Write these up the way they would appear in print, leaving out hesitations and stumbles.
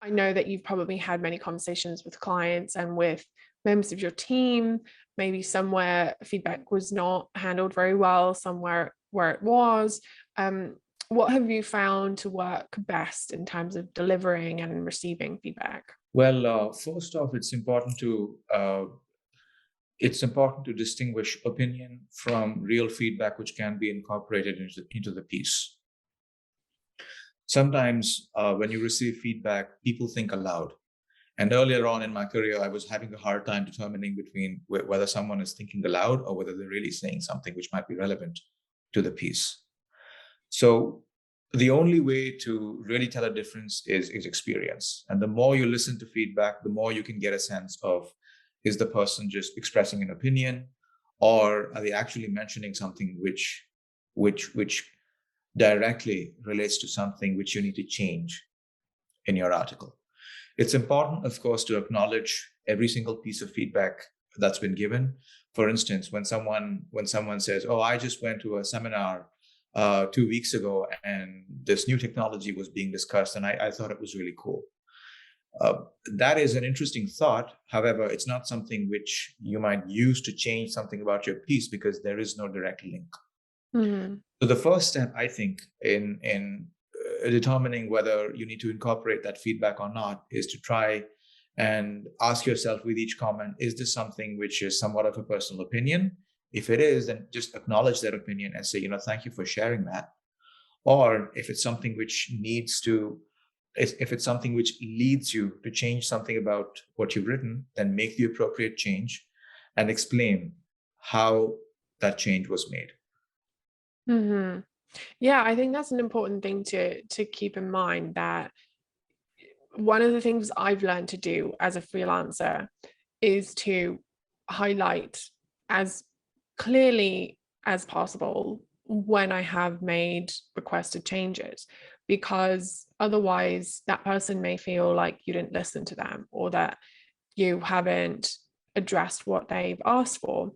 I know that you've probably had many conversations with clients and with members of your team, maybe somewhere feedback was not handled very well, somewhere where it was. What have you found to work best in terms of delivering and receiving feedback? Well, first off, it's important to distinguish opinion from real feedback, which can be incorporated into the piece. Sometimes when you receive feedback, people think aloud. And earlier on in my career, I was having a hard time determining between whether someone is thinking aloud or whether they're really saying something which might be relevant to the piece. So the only way to really tell a difference is experience. And the more you listen to feedback, the more you can get a sense of, is the person just expressing an opinion, or are they actually mentioning something which directly relates to something which you need to change in your article. It's important, of course, to acknowledge every single piece of feedback that's been given. For instance, when someone says, "Oh, I just went to a seminar 2 weeks ago, and this new technology was being discussed, and I thought it was really cool." That is an interesting thought. However, it's not something which you might use to change something about your piece because there is no direct link. Mhm. So the first step, I think, in determining whether you need to incorporate that feedback or not is to try and ask yourself with each comment, is this something which is somewhat of a personal opinion? If it is, then just acknowledge that opinion and say, thank you for sharing that. Or if it's something which if it's something which leads you to change something about what you've written, then make the appropriate change and explain how that change was made. Mhm. Yeah, I think that's an important thing to keep in mind, that one of the things I've learned to do as a freelancer is to highlight as clearly as possible when I have made requested changes, because otherwise that person may feel like you didn't listen to them or that you haven't addressed what they've asked for.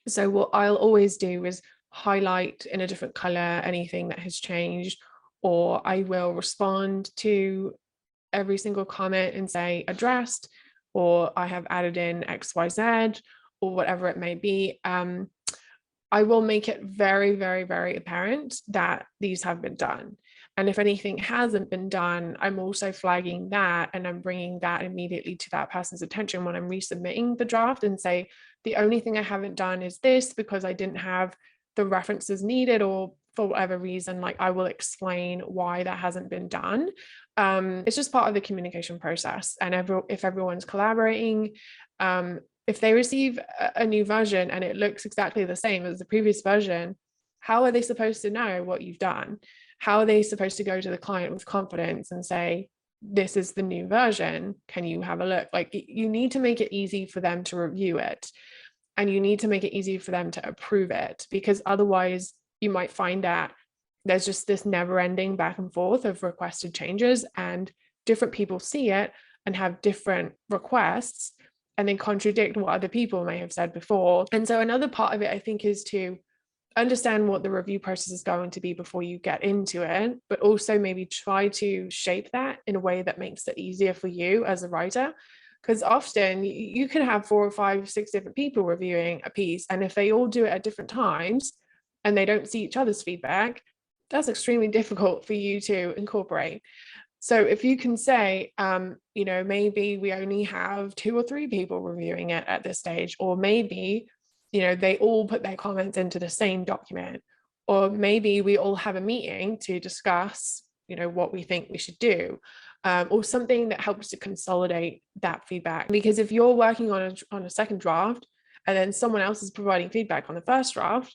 So what I'll always do is highlight in a different color anything that has changed, or I will respond to every single comment and say addressed, or I have added in XYZ, or whatever it may be. I will make it very, very, very apparent that these have been done. And if anything hasn't been done, I'm also flagging that, and I'm bringing that immediately to that person's attention when I'm resubmitting the draft, and say, the only thing I haven't done is this because I didn't have the references needed, or for whatever reason, like I will explain why that hasn't been done. It's just part of the communication process. And if everyone's collaborating, if they receive a new version and it looks exactly the same as the previous version, how are they supposed to know what you've done? How are they supposed to go to the client with confidence and say, this is the new version, can you have a look? Like, you need to make it easy for them to review it, and you need to make it easy for them to approve it, because otherwise you might find that there's just this never ending back and forth of requested changes, and different people see it and have different requests and then contradict what other people may have said before. And so another part of it, I think, is to understand what the review process is going to be before you get into it, but also maybe try to shape that in a way that makes it easier for you as a writer. Because often you can have 4 or 5, 6 different people reviewing a piece, and if they all do it at different times and they don't see each other's feedback, that's extremely difficult for you to incorporate. So if you can say, maybe we only have 2 or 3 people reviewing it at this stage, or maybe, they all put their comments into the same document, or maybe we all have a meeting to discuss, what we think we should do, or something that helps to consolidate that feedback. Because if you're working on a second draft and then someone else is providing feedback on the first draft,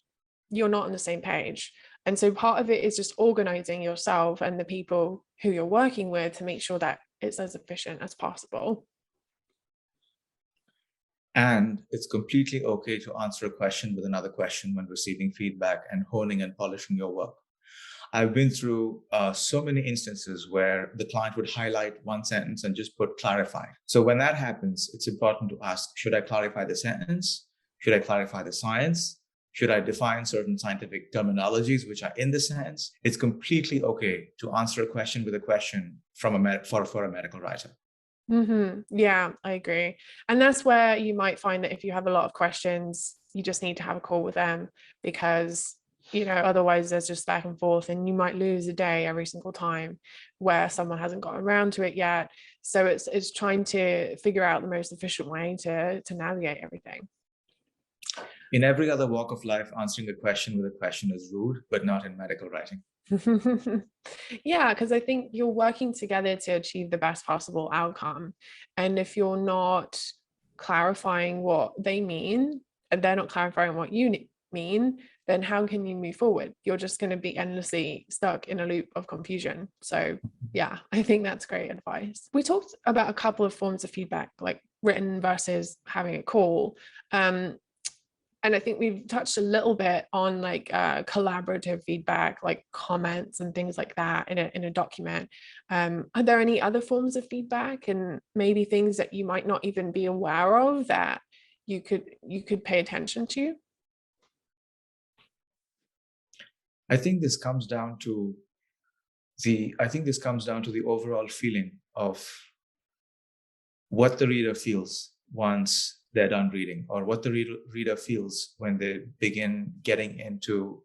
you're not on the same page. And so part of it is just organizing yourself and the people who you're working with to make sure that it's as efficient as possible. And it's completely okay to answer a question with another question when receiving feedback and honing and polishing your work. I've been through so many instances where the client would highlight one sentence and just put clarify. So when that happens, it's important to ask, should I clarify the sentence? Should I clarify the science? Should I define certain scientific terminologies which are in the science? It's completely okay to answer a question with a question from for a medical writer. Yeah, I agree. And that's where you might find that if you have a lot of questions, you just need to have a call with them, because otherwise there's just back and forth, and you might lose a day every single time where someone hasn't gotten around to it yet. So it's trying to figure out the most efficient way to navigate everything. In every other walk of life, answering a question with a question is rude, but not in medical writing. Yeah, because I think you're working together to achieve the best possible outcome. And if you're not clarifying what they mean, and they're not clarifying what you mean, then how can you move forward? You're just going to be endlessly stuck in a loop of confusion. So yeah, I think that's great advice. We talked about a couple of forms of feedback, like written versus having a call. And I think we've touched a little bit on like collaborative feedback, like comments and things like that in a document. Are there any other forms of feedback, and maybe things that you might not even be aware of that you could pay attention to? I think this comes down to the overall feeling of what the reader feels once they're done reading, or what the reader feels when they begin getting into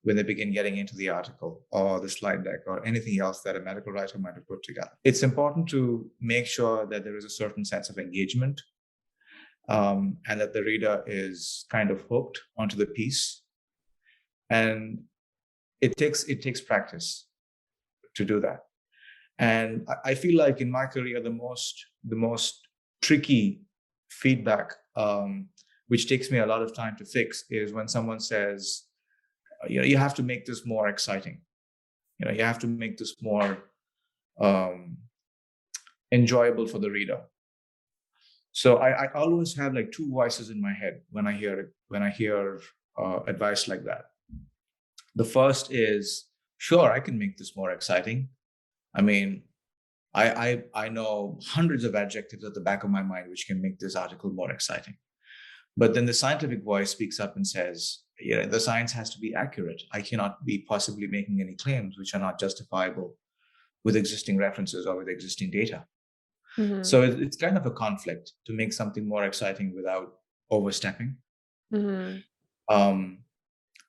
the article or the slide deck or anything else that a medical writer might have put together. It's important to make sure that there is a certain sense of engagement, and that the reader is kind of hooked onto the piece. And it takes practice to do that. And I feel like in my career, the most tricky feedback, which takes me a lot of time to fix, is when someone says, you have to make this more exciting. You have to make this more enjoyable for the reader. So I always have like two voices in my head when I hear advice like that. The first is, sure, I can make this more exciting. I mean, I know hundreds of adjectives at the back of my mind which can make this article more exciting. But then the scientific voice speaks up and says, the science has to be accurate. I cannot be possibly making any claims which are not justifiable with existing references or with existing data. Mm-hmm. So it's kind of a conflict to make something more exciting without overstepping. Mm-hmm.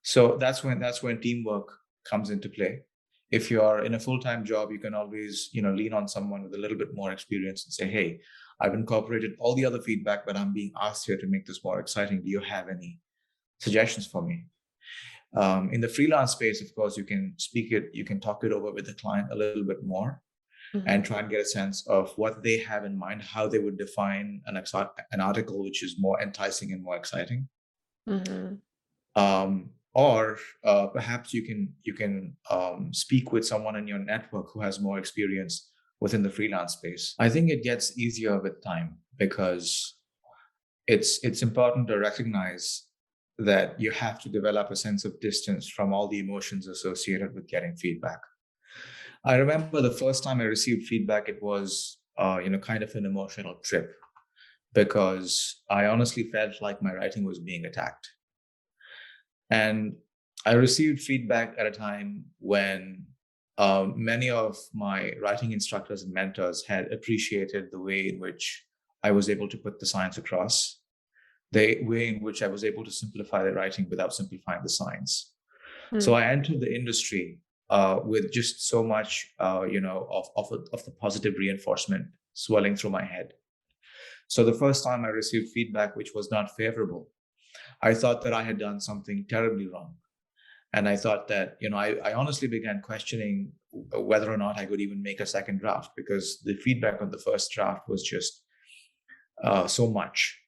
So that's when teamwork comes into play. If you're in a full-time job, you can always, lean on someone with a little bit more experience and say, hey, I've incorporated all the other feedback, but I'm being asked here to make this more exciting. Do you have any suggestions for me? In the freelance space, of course, you can talk it over with the client a little bit more, mm-hmm. and try and get a sense of what they have in mind, how they would define an article which is more enticing and more exciting. Mm-hmm. Or perhaps you can speak with someone in your network who has more experience within the freelance space. I think it gets easier with time, because it's important to recognize that you have to develop a sense of distance from all the emotions associated with getting feedback. I remember the first time I received feedback, it was kind of an emotional trip, because I honestly felt like my writing was being attacked. And I received feedback at a time when many of my writing instructors and mentors had appreciated the way in which I was able to put the science across, the way in which I was able to simplify the writing without simplifying the science. So I entered the industry with just so much, of the positive reinforcement swelling through my head. So the first time I received feedback which was not favorable, I thought that I had done something terribly wrong. And I thought that, I honestly began questioning whether or not I could even make a second draft, because the feedback on the first draft was just so much.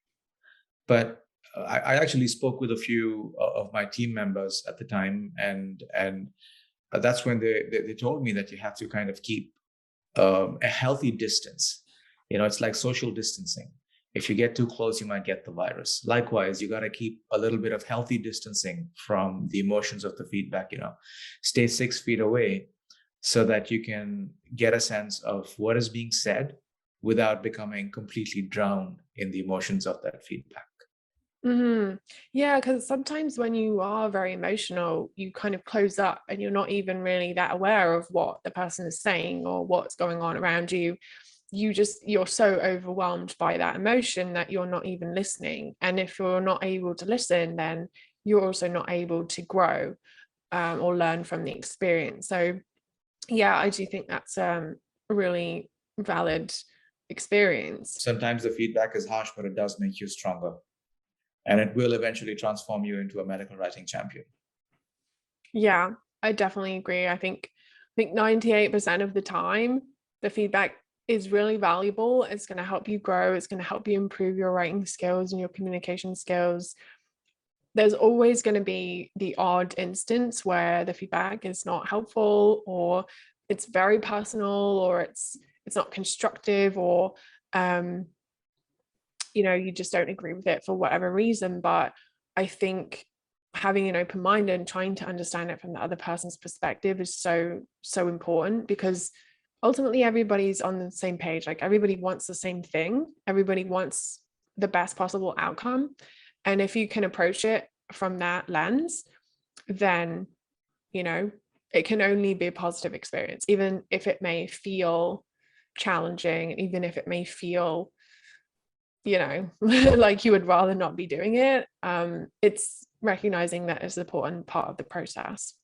But I actually spoke with a few of my team members at the time, and that's when they told me that you have to kind of keep a healthy distance. It's like social distancing. If you get too close, you might get the virus. Likewise, you got to keep a little bit of healthy distancing from the emotions of the feedback. Stay 6 feet away so that you can get a sense of what is being said without becoming completely drowned in the emotions of that feedback. Yeah, because sometimes when you are very emotional, you kind of close up and you're not even really that aware of what the person is saying or what's going on around you. You're so overwhelmed by that emotion that you're not even listening. And if you're not able to listen, then you're also not able to grow, or learn from the experience. So yeah, I do think that's a really valid experience. Sometimes the feedback is harsh, but it does make you stronger. And it will eventually transform you into a medical writing champion. Yeah, I definitely agree. I think 98% of the time the feedback is really valuable. It's going to help you grow. It's going to help you improve your writing skills and your communication skills. There's always going to be the odd instance where the feedback is not helpful, or it's very personal, or it's not constructive, or um you just don't agree with it for whatever reason. But I think having an open mind and trying to understand it from the other person's perspective is so important, because ultimately everybody's on the same page. Like, everybody wants the same thing, everybody wants the best possible outcome, and if you can approach it from that lens, then you know it can only be a positive experience, even if it may feel challenging, even if it may feel like you would rather not be doing it. It's recognizing that as an important part of the process.